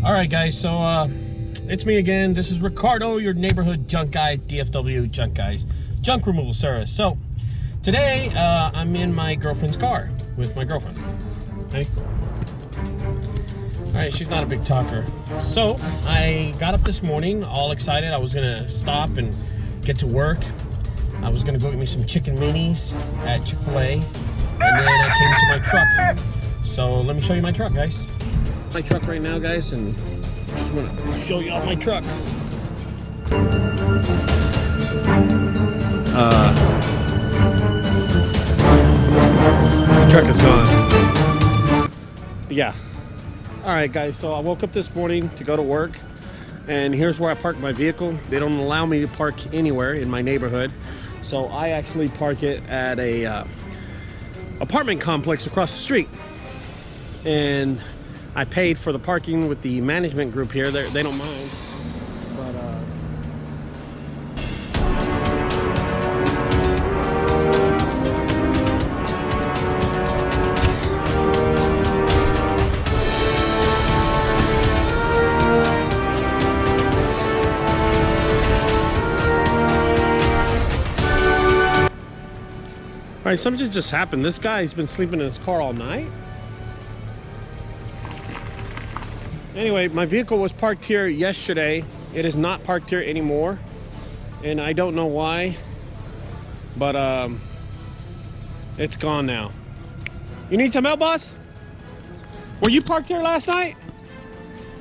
Alright guys, so it's me again. This is Ricardo, your neighborhood junk guy, DFW Junk Guys, junk removal service. So today I'm in my girlfriend's car with my girlfriend. Okay. Alright, she's not a big talker. So I got up this morning all excited. I was gonna stop and get to work. I was gonna go get me some chicken minis at Chick-fil-A, and then I came to my truck. So let me show you my truck, guys. My truck right now, guys, and I just want to show you all my truck. The truck is gone. Yeah. All right, guys. So I woke up this morning to go to work, and here's where I park my vehicle. They don't allow me to park anywhere in my neighborhood, so I actually park it at a apartment complex across the street, and I paid for the parking with the management group here. They don't mind, but all right, something just happened. This guy's been sleeping in his car all night. Anyway, my vehicle was parked here yesterday. It is not parked here anymore, and I don't know why, but it's gone now. You need some help, boss? Were you parked here last night?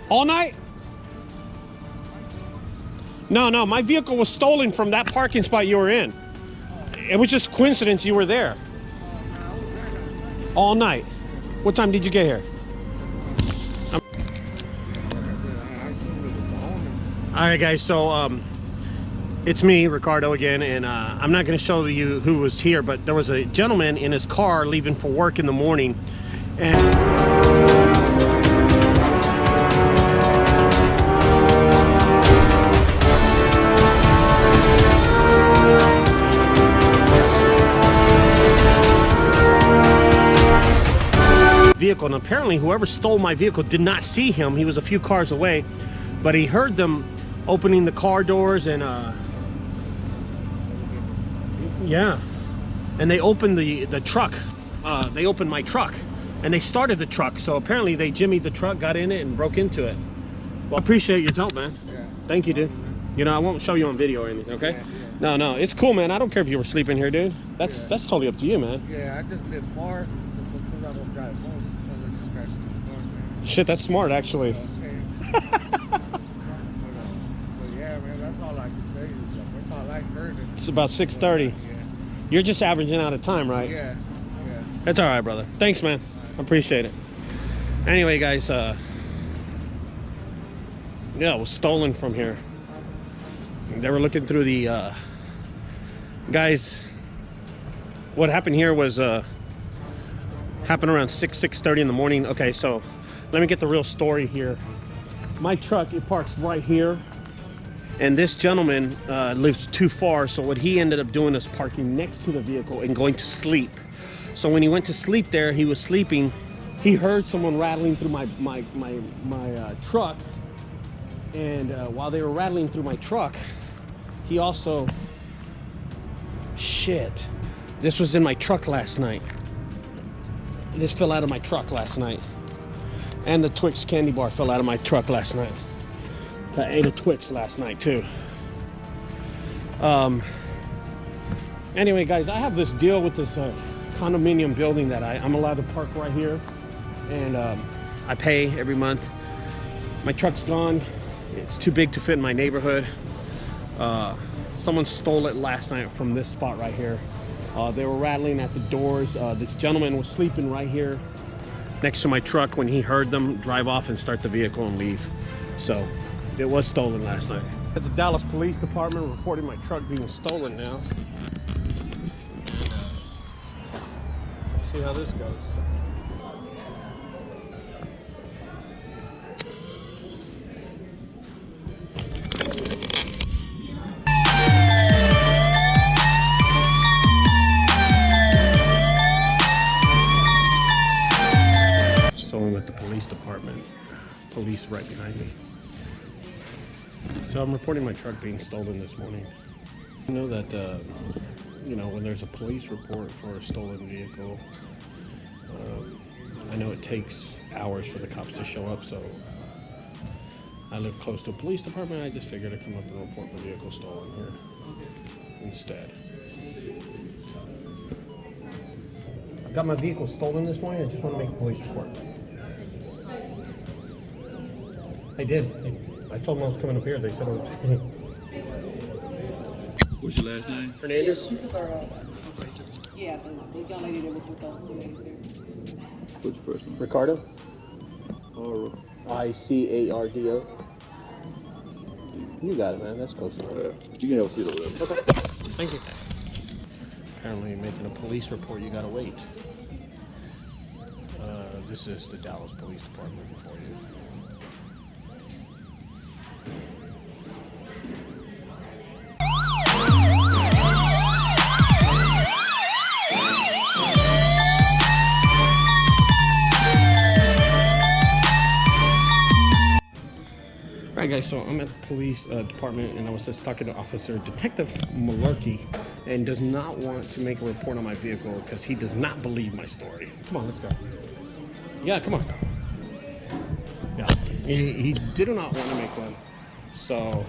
All night? No, my vehicle was stolen from that parking spot you were in. It was just coincidence you were there. All night. What time did you get here? All right, guys, so it's me, Ricardo, again, and I'm not going to show you who was here, but there was a gentleman in his car leaving for work in the morning, and vehicle, and apparently whoever stole my vehicle did not see him. He was a few cars away, but he heard them opening the car doors, and yeah, and they opened the truck. They opened my truck, and they started the truck. So apparently they jimmied the truck, got in it, and broke into it. Well, I appreciate your help, man. Yeah. Thank you, dude. You know, I won't show you on video or anything, okay? Yeah. No, it's cool, man. I don't care if you were sleeping here, dude. That's totally up to you, man. Yeah, I just live far, so sometimes I don't drive home. So I just crash in the car, man. Shit, that's smart, actually. That's all I can tell you. That's all I heard. It's about 6:30. Yeah. You're just averaging out of time, right? Yeah. That's all right, brother. Thanks, man. I appreciate it. Anyway, guys, yeah, it was stolen from here. They were looking through the guys. What happened here was happened around 6:30 in the morning. Okay, so let me get the real story here. My truck, it parks right here. And this gentleman lives too far, so what he ended up doing is parking next to the vehicle and going to sleep. So when he went to sleep there, he was sleeping. He heard someone rattling through my truck, and while they were rattling through my truck, he also, shit, this was in my truck last night. This fell out of my truck last night, and the Twix candy bar fell out of my truck last night. I ate a Twix last night too. Anyway, guys, I have this deal with this condominium building that I'm allowed to park right here, and I pay every month. My truck's gone. It's too big to fit in my neighborhood. Someone stole it last night from this spot right here. They were rattling at the doors. This gentleman was sleeping right here next to my truck when he heard them drive off and start the vehicle and leave. So it was stolen last night. At the Dallas Police Department reporting my truck being stolen now. See how this goes. Someone with the police department. police right behind me. So I'm reporting my truck being stolen this morning. You know that, you know, when there's a police report for a stolen vehicle, I know it takes hours for the cops to show up, so I live close to a police department. I just figured I'd come up and report my vehicle stolen here instead. I got my vehicle stolen this morning. I just want to make a police report. I did. I told them I was coming up here. They said I was. What's your last name? Hernandez? Yeah, the young lady that was with us. What's your first name? Ricardo? Or ICARDO. You got it, man. That's close enough. you can have a seat over there. Okay. Thank you. Apparently, making a police report, you gotta wait. This is the Dallas Police Department for you. Alright guys, so I'm at the police department and I was just talking to Officer Detective Malarkey and does not want to make a report on my vehicle because he does not believe my story. Come on, let's go. Yeah, come on. Yeah, he did not want to make one. So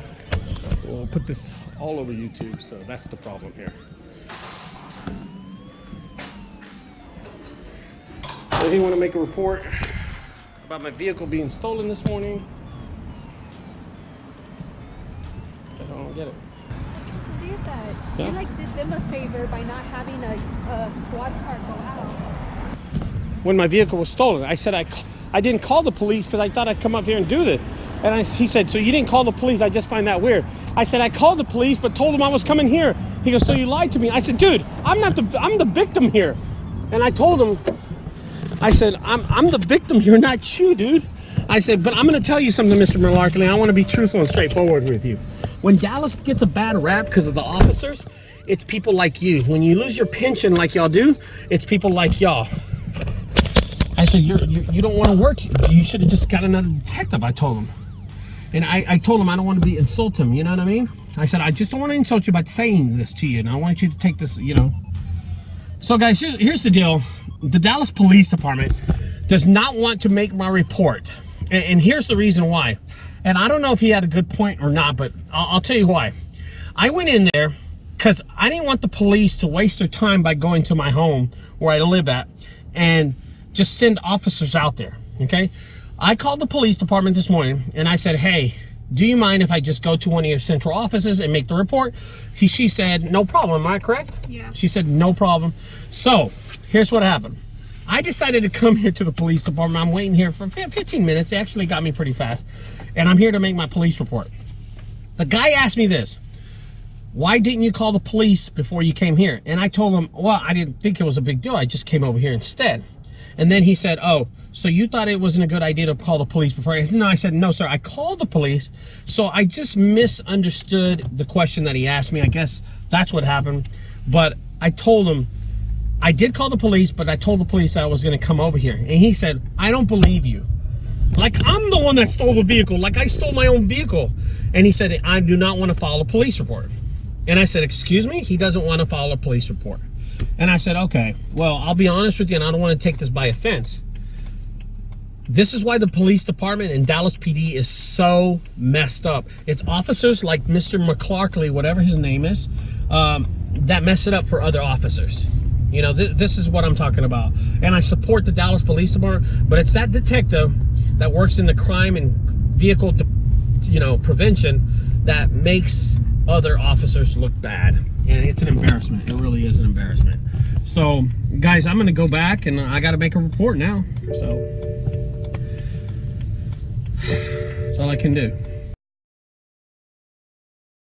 we'll put this all over YouTube, so that's the problem here. So he want to make a report about my vehicle being stolen this morning. I don't get it. Did that. Yeah. You like did them a favor by not having a squad car go out. When my vehicle was stolen, I said I didn't call the police because I thought I'd come up here and do this. And he said, so you didn't call the police? I just find that weird. I said, I called the police but told them I was coming here. He goes, so you lied to me? I said, dude, I'm the victim here. And I told him, I said, I'm the victim here, not you, dude. I said, but I'm going to tell you something, Mr. Malarkey. I want to be truthful and straightforward with you. When Dallas gets a bad rap because of the officers, it's people like you. When you lose your pension like y'all do, it's people like y'all. I said, you don't want to work. You should have just got another detective, I told him. And I told him I don't want to insult him, you know what I mean? I said, I just don't want to insult you by saying this to you, and I want you to take this, you know. So guys, here's the deal. The Dallas Police Department does not want to make my report. And here's the reason why. And I don't know if he had a good point or not, but I'll tell you why. I went in there because I didn't want the police to waste their time by going to my home where I live at and just send officers out there, okay? I called the police department this morning and I said, hey, do you mind if I just go to one of your central offices and make the report? She said, no problem, am I correct? Yeah. She said, no problem. So, here's what happened. I decided to come here to the police department. I'm waiting here for 15 minutes. They actually got me pretty fast. And I'm here to make my police report. The guy asked me this, why didn't you call the police before you came here? And I told him, well, I didn't think it was a big deal. I just came over here instead. And then he said, oh, so you thought it wasn't a good idea to call the police before? No, I said, no, sir, I called the police. So I just misunderstood the question that he asked me. I guess that's what happened. But I told him, I did call the police, but I told the police that I was going to come over here. And he said, I don't believe you. Like I'm the one that stole the vehicle. Like I stole my own vehicle. And he said, I do not want to file a police report. And I said, excuse me? He doesn't want to file a police report. And I said, okay, well, I'll be honest with you, and I don't want to take this by offense. This is why the police department in Dallas PD is so messed up. It's officers like Mr. McClarkley, whatever his name is, that mess it up for other officers. You know, this is what I'm talking about. And I support the Dallas Police Department, but it's that detective that works in the crime and vehicle, prevention that makes other officers look bad. And it's an embarrassment. It really is an embarrassment. So, guys, I'm going to go back and I got to make a report now. So, that's all I can do.